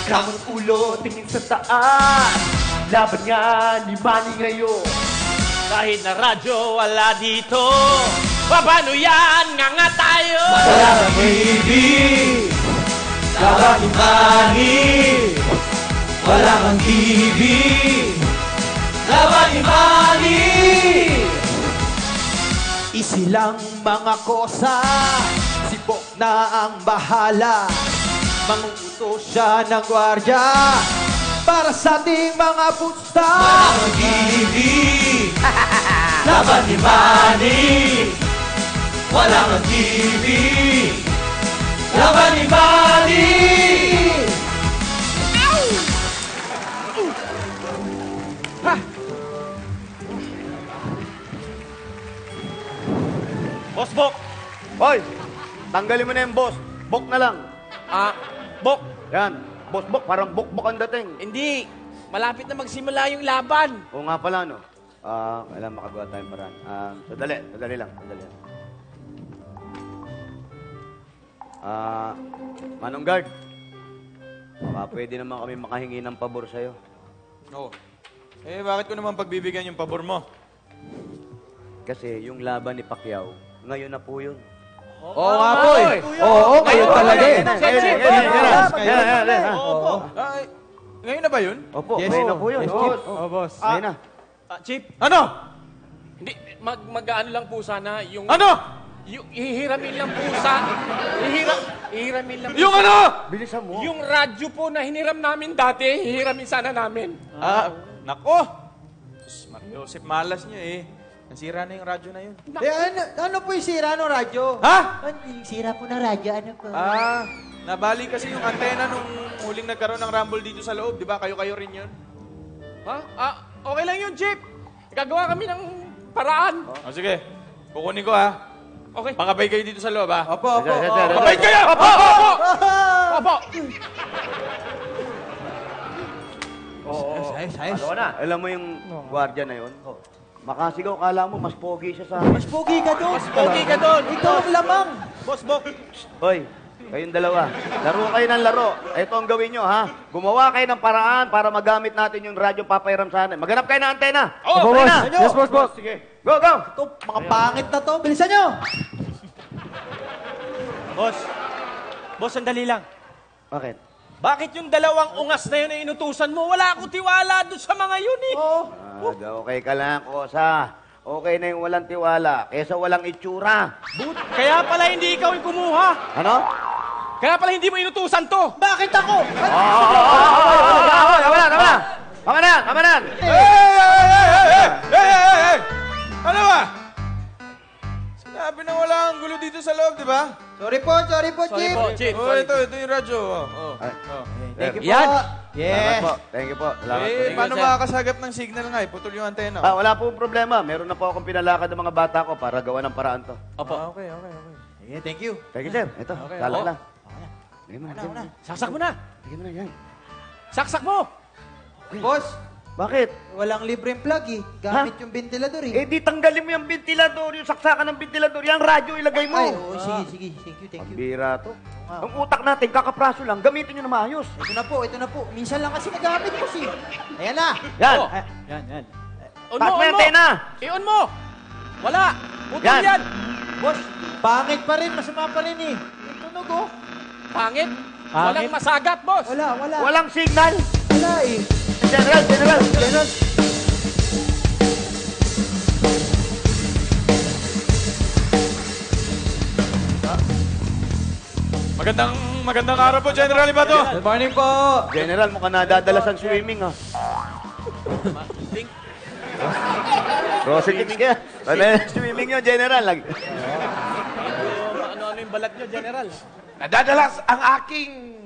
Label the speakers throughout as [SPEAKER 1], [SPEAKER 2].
[SPEAKER 1] Kamang ulo, tingin sa taas. Laban nga ni Manny ngayon.
[SPEAKER 2] Kahit na radyo, wala dito. Paano yan? Nga tayo!
[SPEAKER 1] Wala kang TV. Laban ni Manny. Wala kang TV. Laban ni Manny. Isilang mga kosa. Si Bok na ang bahala. Manguutos siya ng gwardya para sa ating mga pusta. Wala kang TV. Laban ni Manny. Wala kang TV. Laban ni Manny.
[SPEAKER 2] Boss Bok!
[SPEAKER 3] Hoy! Tanggalin mo na yung boss. Bok na lang.
[SPEAKER 2] Bok!
[SPEAKER 3] Yan. Boss Bok, parang bok-bok ang dating.
[SPEAKER 2] Hindi! Malapit na magsimula yung laban.
[SPEAKER 3] Oo nga pala, no? Kailangan makagawa tayong paraan. Sadali lang. Manong Guard, baka pwede naman kami makahingi ng pabor sa'yo.
[SPEAKER 4] Oo. Bakit ko naman pagbibigyan yung pabor mo?
[SPEAKER 3] Kasi yung laban ni Pacquiao, ngayon na po yun.
[SPEAKER 1] Oo nga po eh. Oo, ngayon talaga eh.
[SPEAKER 4] Ngayon na ba yun?
[SPEAKER 3] Opo, ngayon na po yun.
[SPEAKER 1] boss.
[SPEAKER 3] Ngayon na.
[SPEAKER 2] Chief,
[SPEAKER 4] Ano?
[SPEAKER 2] hindi, mag-ano lang po sana yung...
[SPEAKER 4] Ano?
[SPEAKER 2] Yung ihiramin lang po sana. Ihiramin lang po
[SPEAKER 4] Yung
[SPEAKER 2] sana.
[SPEAKER 4] ano?
[SPEAKER 3] Bilisan mo.
[SPEAKER 2] Yung radyo po na hiniram namin dati, hihiramin sana namin.
[SPEAKER 4] Nako! Mario Joseph, malas niyo eh. Nasira na yung radyo na yun.
[SPEAKER 1] Ano po yung sira ng radyo?
[SPEAKER 4] Ha?
[SPEAKER 1] Yung sira po ng radyo, ano po?
[SPEAKER 4] Nabali kasi yung antena nung huling nagkaroon ng rumble dito sa loob. Di ba? Kayo-kayo rin yun.
[SPEAKER 2] Okay lang yun, Chief. Gagawa kami ng paraan.
[SPEAKER 4] Sige. Kukunin ko ha.
[SPEAKER 2] Okay.
[SPEAKER 4] Pangabay kayo dito sa loob ha.
[SPEAKER 1] Opo.
[SPEAKER 4] Pangabay kayo!
[SPEAKER 2] Opo!
[SPEAKER 1] Ayos.
[SPEAKER 3] Alam mo yung gwardiya na yun? Makasigaw, kala mo, mas pogi siya sa
[SPEAKER 1] Mas pogi ka doon.
[SPEAKER 2] Pogi ka doon.
[SPEAKER 1] Ikaw ang lamang.
[SPEAKER 2] Boss Bok.
[SPEAKER 3] Hoy, kayong dalawa. Laro kayo ng laro. Ito ang gawin nyo, ha? Gumawa kayo ng paraan para magamit natin yung radyo papairam sa atin. Maghanap kayo ng antena.
[SPEAKER 2] Oh,
[SPEAKER 3] boss.
[SPEAKER 1] Yes, boss.
[SPEAKER 3] Sige. Go!
[SPEAKER 1] Ito, mga pangit na to. Bilisan nyo.
[SPEAKER 2] Boss, sandali lang.
[SPEAKER 3] Bakit?
[SPEAKER 2] Bakit yung dalawang ungas na yun ay inutusan mo? Wala akong tiwala doon sa mga yun eh.
[SPEAKER 3] Okay ka lang, Kosa. Okay na yung walang tiwala, kesa walang itsura.
[SPEAKER 2] Kaya pala hindi ikaw yung kumuha.
[SPEAKER 3] Ano?
[SPEAKER 2] Kaya pala hindi mo inutusan to.
[SPEAKER 1] Bakit ako?
[SPEAKER 3] Tama na!
[SPEAKER 4] Hey! Ano ba? Sinabi na wala ang gulo dito sa loob, di ba?
[SPEAKER 1] Sorry po, Chief.
[SPEAKER 4] Oh, ito yung radyo.
[SPEAKER 1] Thank you po.
[SPEAKER 2] Yan.
[SPEAKER 3] Salamat po. Thank you po. Salamat po.
[SPEAKER 4] Paano makakasagap ng signal nga? Putol yung antena.
[SPEAKER 3] Wala pong problema. Meron na po akong pinalakad ng mga bata ko para gawa ng paraan to.
[SPEAKER 2] Opo.
[SPEAKER 4] Okay.
[SPEAKER 1] Thank you.
[SPEAKER 3] Thank you, sir. Ito, salak lang.
[SPEAKER 2] Saksak mo na.
[SPEAKER 3] Bigyan mo na yan.
[SPEAKER 2] Saksak mo.
[SPEAKER 1] Boss,
[SPEAKER 3] Bakit?
[SPEAKER 1] walang libreng plug eh. Gamit yung ventilador eh.
[SPEAKER 3] Di tanggalin mo yung ventilador, yung saksakan ng ventilador, yung radyo ilagay mo.
[SPEAKER 1] Ay, oo, sige. Thank you.
[SPEAKER 3] Pambira to. Ang utak natin, kakapraso lang, gamitin nyo na maayos.
[SPEAKER 1] Ito na po. Minsan lang kasi nagamit ko si. Ayan na.
[SPEAKER 3] Yan.
[SPEAKER 1] Yan.
[SPEAKER 2] On
[SPEAKER 3] Taas
[SPEAKER 2] mo,
[SPEAKER 3] mo yung antena.
[SPEAKER 2] I-on mo. Wala. Putol
[SPEAKER 3] Yan.
[SPEAKER 2] yan.
[SPEAKER 1] Boss, pangit pa rin. Masama pa rin eh. Yung tunog oh.
[SPEAKER 2] Pangit. Walang masagat, boss.
[SPEAKER 1] Wala.
[SPEAKER 3] Walang signal.
[SPEAKER 1] Wala eh.
[SPEAKER 3] General.
[SPEAKER 4] Magandang araw po, General Ibato.
[SPEAKER 1] Good morning po.
[SPEAKER 3] General, mukhang nadadala sa swimming, ha? Rosy kaya. Swimming yun, General.
[SPEAKER 2] Ano yung balat nyo, General?
[SPEAKER 5] Nadadalas ang aking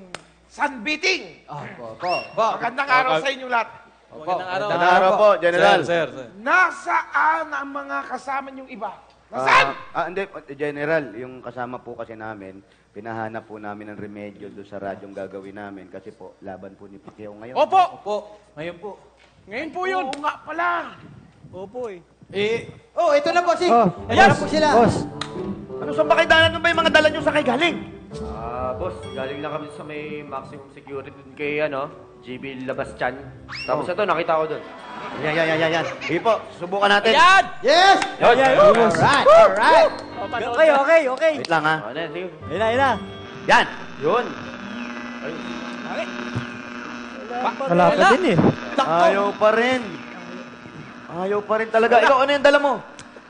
[SPEAKER 5] sunbeating.
[SPEAKER 1] Po.
[SPEAKER 5] Magandang araw sa inyo lahat.
[SPEAKER 2] Magandang araw.
[SPEAKER 3] Magandang araw po, General.
[SPEAKER 4] Sir.
[SPEAKER 5] Nasaan ang mga kasama niyong iba? Nasaan?
[SPEAKER 3] Hindi, General, yung kasama po kasi namin, pinahanap po namin ng remedyo doon sa radyong gagawin namin kasi po, laban po ni Pacquiao ngayon.
[SPEAKER 2] Opo.
[SPEAKER 1] Ngayon po.
[SPEAKER 2] Ngayon po yun.
[SPEAKER 5] Oo nga pala.
[SPEAKER 2] Opo eh.
[SPEAKER 1] Ito na po si.
[SPEAKER 2] Yes.
[SPEAKER 1] Ayan na po sila. Boss.
[SPEAKER 3] Ano, saan ba kayo dalan? Ano ba yung mga dala nyo sa kay galing?
[SPEAKER 2] Boss, galing lang kami sa may maximum security dun kay, GB Labas-chan. Tapos ito, nakita ko dun.
[SPEAKER 3] Yan. Sige po, subukan natin.
[SPEAKER 2] Yan!
[SPEAKER 1] Yes! Alright!
[SPEAKER 6] Okay.
[SPEAKER 3] Wait lang ha.
[SPEAKER 2] Sige.
[SPEAKER 6] Ina.
[SPEAKER 3] Yan! Yun!
[SPEAKER 6] Wala pa din eh.
[SPEAKER 3] Ayaw pa rin talaga. Ikaw, ano yung dala mo?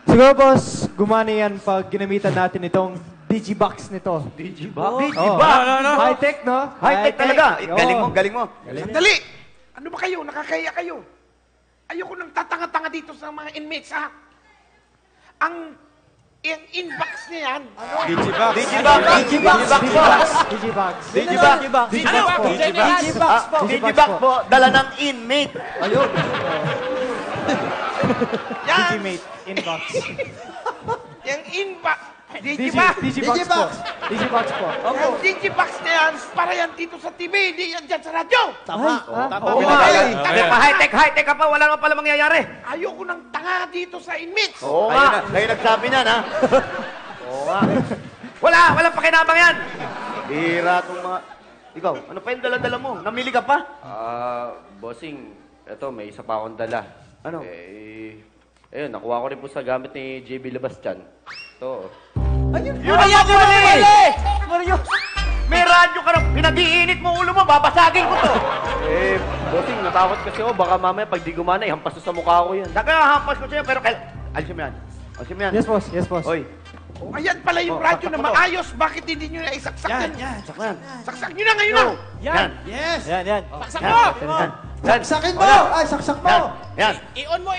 [SPEAKER 1] Siguro, boss, gumana yan pag ginamitan natin itong Digibox nito.
[SPEAKER 3] Digibox?
[SPEAKER 1] High-tech, no?
[SPEAKER 3] High-tech talaga.
[SPEAKER 1] Oo.
[SPEAKER 3] Galing mo.
[SPEAKER 5] Sandali! Ano ba kayo? Nakakaya kayo. Ayoko nang tatanga-tanga dito sa mga inmates, ha? Ang inbox niya yan.
[SPEAKER 4] Digibox.
[SPEAKER 3] Digibox po, dala ng inmate.
[SPEAKER 5] Yan!
[SPEAKER 1] Digimate inbox.
[SPEAKER 5] Yung inbox. Digibox.
[SPEAKER 1] Digibox po.
[SPEAKER 5] Yung Digibox na yan, para yan dito sa TV, hindi yan dyan sa radyo.
[SPEAKER 3] Oo nga. Pa-high-tech ka pa, wala naman pala mangyayari.
[SPEAKER 5] Ayoko nang tanga dito sa inmates.
[SPEAKER 3] Oo nga, kayo nagsabi niyan, ha? Oo nga. Walang pakinabang yan. Bira itong mga... Ikaw, ano pa yung dala-dala mo? Namili ka pa?
[SPEAKER 2] Bossing, eto, may isa pa akong dala.
[SPEAKER 3] Ano?
[SPEAKER 2] Ayun, nakuha ko rin po sa gamit ni JB Labas-chan. Ito.
[SPEAKER 3] Yun ang mali! May radyo ka na, pinag-iinit mo ulo mo, babasagin ko to.
[SPEAKER 2] Bossing, natakot kasi ako. Baka mamaya pag di gumana, hampas sa mukha ko yan.
[SPEAKER 3] Nakahampas ko sa'yo, pero alisin mo yan.
[SPEAKER 1] Yes, boss.
[SPEAKER 3] Oy.
[SPEAKER 5] O, ayan pala yung radyo na maayos. Bakit hindi nyo na isaksak yan?
[SPEAKER 3] Saklan.
[SPEAKER 5] Saksak nyo na ngayon na.
[SPEAKER 3] Yan.
[SPEAKER 6] Yan.
[SPEAKER 5] Saksak mo!
[SPEAKER 1] Saksakin mo! Ay, saksak mo!
[SPEAKER 3] Yan.
[SPEAKER 5] I-on mo!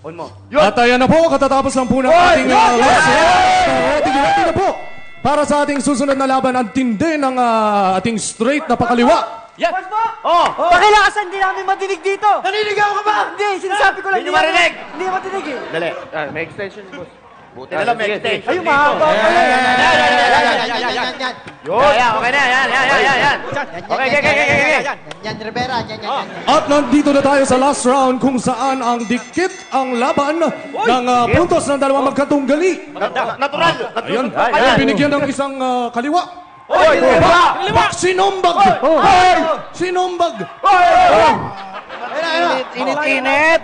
[SPEAKER 3] On mo.
[SPEAKER 7] At ayan na po, katatapos lang po ng ating last round. Ready na po para sa ating susunod na laban. Ang tindi ng ating straight na pakaliwa.
[SPEAKER 3] Oh!
[SPEAKER 6] Pakilakasan, hindi namin matinig dito.
[SPEAKER 1] Naniligaw ka ba?
[SPEAKER 6] Hindi, sinasabi ko lang.
[SPEAKER 3] Hindi nyo marinig.
[SPEAKER 6] Hindi matinig eh.
[SPEAKER 3] Dali.
[SPEAKER 2] May extension, boss.
[SPEAKER 3] Buti na lang, may
[SPEAKER 2] Sige,
[SPEAKER 3] extension.
[SPEAKER 6] Ayun, mahaba.
[SPEAKER 1] Yan.
[SPEAKER 3] Yan, okay na. Yan. Okay.
[SPEAKER 1] Yan, Rivera. Yan.
[SPEAKER 7] At nandito na tayo sa last round kung saan ang dikit ang laban ng puntos ng dalawang magkatunggali.
[SPEAKER 3] Natural.
[SPEAKER 7] Ayun,
[SPEAKER 3] Ayan.
[SPEAKER 7] binigyan ng isang kaliwa.
[SPEAKER 3] Oy!
[SPEAKER 7] Sinumbag! Sinumbag!
[SPEAKER 3] Init.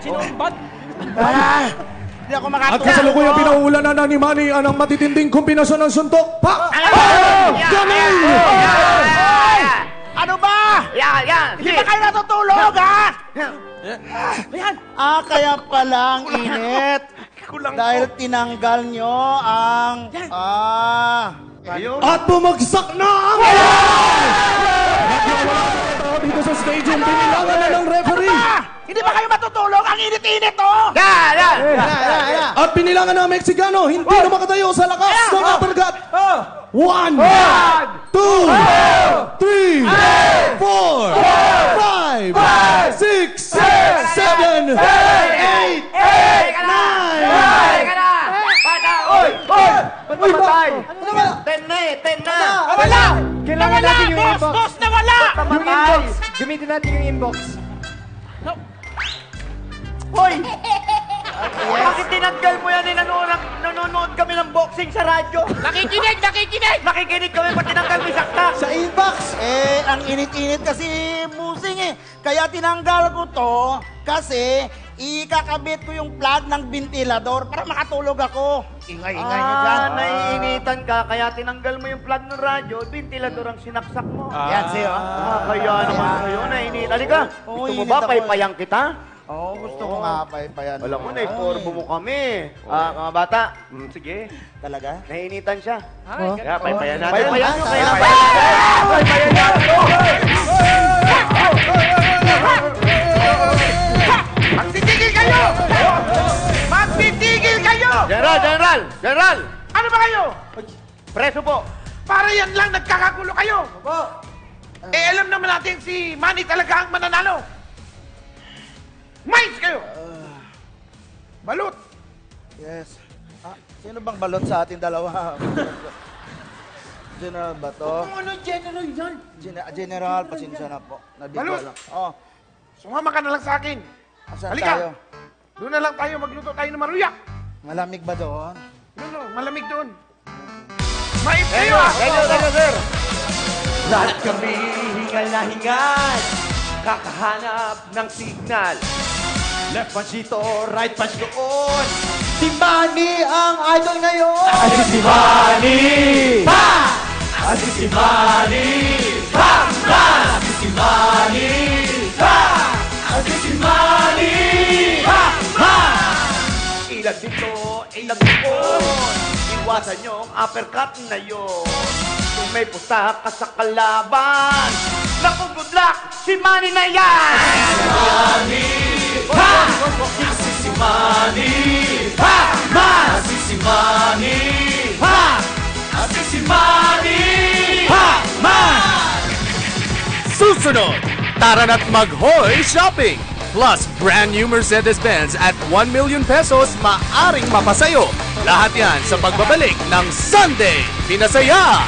[SPEAKER 5] Hindi ako
[SPEAKER 7] At kasalukuyang pinauulanan na ni Manny ang matitinding kombinasyon ng suntok. Pa! Galing!
[SPEAKER 5] Ano ba?
[SPEAKER 3] Yan.
[SPEAKER 5] Hindi ba kayo natutulog, ha?
[SPEAKER 6] Kaya palang init.
[SPEAKER 5] Kulang
[SPEAKER 6] Dahil tinanggal nyo ang...
[SPEAKER 7] At bumagsak na ang Nagyawala dito sa stadium. Binilangan na ng referee.
[SPEAKER 5] Hindi ba kayo matutulog? Ang init-init, oh!
[SPEAKER 3] Yan.
[SPEAKER 7] At binilangan ng Meksikano. Hindi na makatayo sa lakas ng uppercut. 1, 2, 3, 4, 5, 6, 7, 8, 9.
[SPEAKER 3] Ten na.
[SPEAKER 5] Nawala!
[SPEAKER 1] Kailangan natin yung inbox.
[SPEAKER 5] Boss! Nawala!
[SPEAKER 1] Yung inbox. Gamitin natin yung inbox.
[SPEAKER 3] Hoy! Bakit tinanggal mo yan? Nanonood kami ng boxing sa radyo.
[SPEAKER 5] Nakikinig!
[SPEAKER 3] Nakikinig kami pag tinanggal mo yung sakta.
[SPEAKER 1] Sa inbox!
[SPEAKER 6] Ang init-init kasi musing eh. Kaya tinanggal ko to kasi ikakabit ko yung plug ng ventilador para makatulog ako. Ingay-ingay nyo dyan.
[SPEAKER 3] Naiinitan ka, kaya tinanggal mo yung plug ng radyo, ventilador ang sinaksak mo.
[SPEAKER 6] Yan siya.
[SPEAKER 3] Kaya naman sa'yo, nainitan. Halika,
[SPEAKER 6] Oo,
[SPEAKER 3] gusto mo
[SPEAKER 6] init
[SPEAKER 3] ba
[SPEAKER 6] ako
[SPEAKER 3] paypayang kita?
[SPEAKER 6] Oo, gusto ko nga payan.
[SPEAKER 3] Alam mo, naiporbo mo kami. Mga bata, sige,
[SPEAKER 6] Talaga?
[SPEAKER 3] nainitan siya.
[SPEAKER 2] Kaya, paypayan natin.
[SPEAKER 3] Paypayan nyo, kaya
[SPEAKER 5] Magtitigil kayo! Magtitigil kayo!
[SPEAKER 3] General!
[SPEAKER 5] Ano ba kayo?
[SPEAKER 3] Preso po.
[SPEAKER 5] Para yan lang nagkakagulo kayo. Alam naman natin si Manny talaga ang mananalo. Mais kayo! Balut!
[SPEAKER 6] Yes. Sino bang balot sa ating dalawa? General ba to?
[SPEAKER 5] Ano general yan?
[SPEAKER 6] General, pasensya na po. Nabigla
[SPEAKER 5] Balut!
[SPEAKER 6] lang. Oh,
[SPEAKER 5] Sumama ka na lang sa akin.
[SPEAKER 6] asan
[SPEAKER 5] Halika.
[SPEAKER 6] tayo?
[SPEAKER 5] Doon na lang tayo, magluto tayo ng maruya.
[SPEAKER 6] Malamig ba doon?
[SPEAKER 5] Malamig doon. Mait kayo ah!
[SPEAKER 3] Thank you, sir.
[SPEAKER 2] Lahat kami hingal na hingal, kakahanap ng signal.
[SPEAKER 1] Left punch dito, right punch doon. Si Manny ang idol ngayon.
[SPEAKER 2] Asi si Manny! Ha! Asi si Manny! Ha! Ha! Asi si Manny! Ha! Asi si Manny! Ha! Ha!
[SPEAKER 3] Ilag dito, ilag doon. Iwasan nyo ang uppercut na yun. Kung may pusta ka sa kalaban, naku, good luck, si Manny na yan!
[SPEAKER 2] Ha! Asi si Manny! Ha! Ma! Asi si Manny! Ha! Asi si Manny! Ha! Ma!
[SPEAKER 8] Susunod, tara na't mag-Hoy Shopping! Plus, brand new Mercedes-Benz at 1 million pesos maaring mapasayo. Lahat yan sa pagbabalik ng Sunday Pinasaya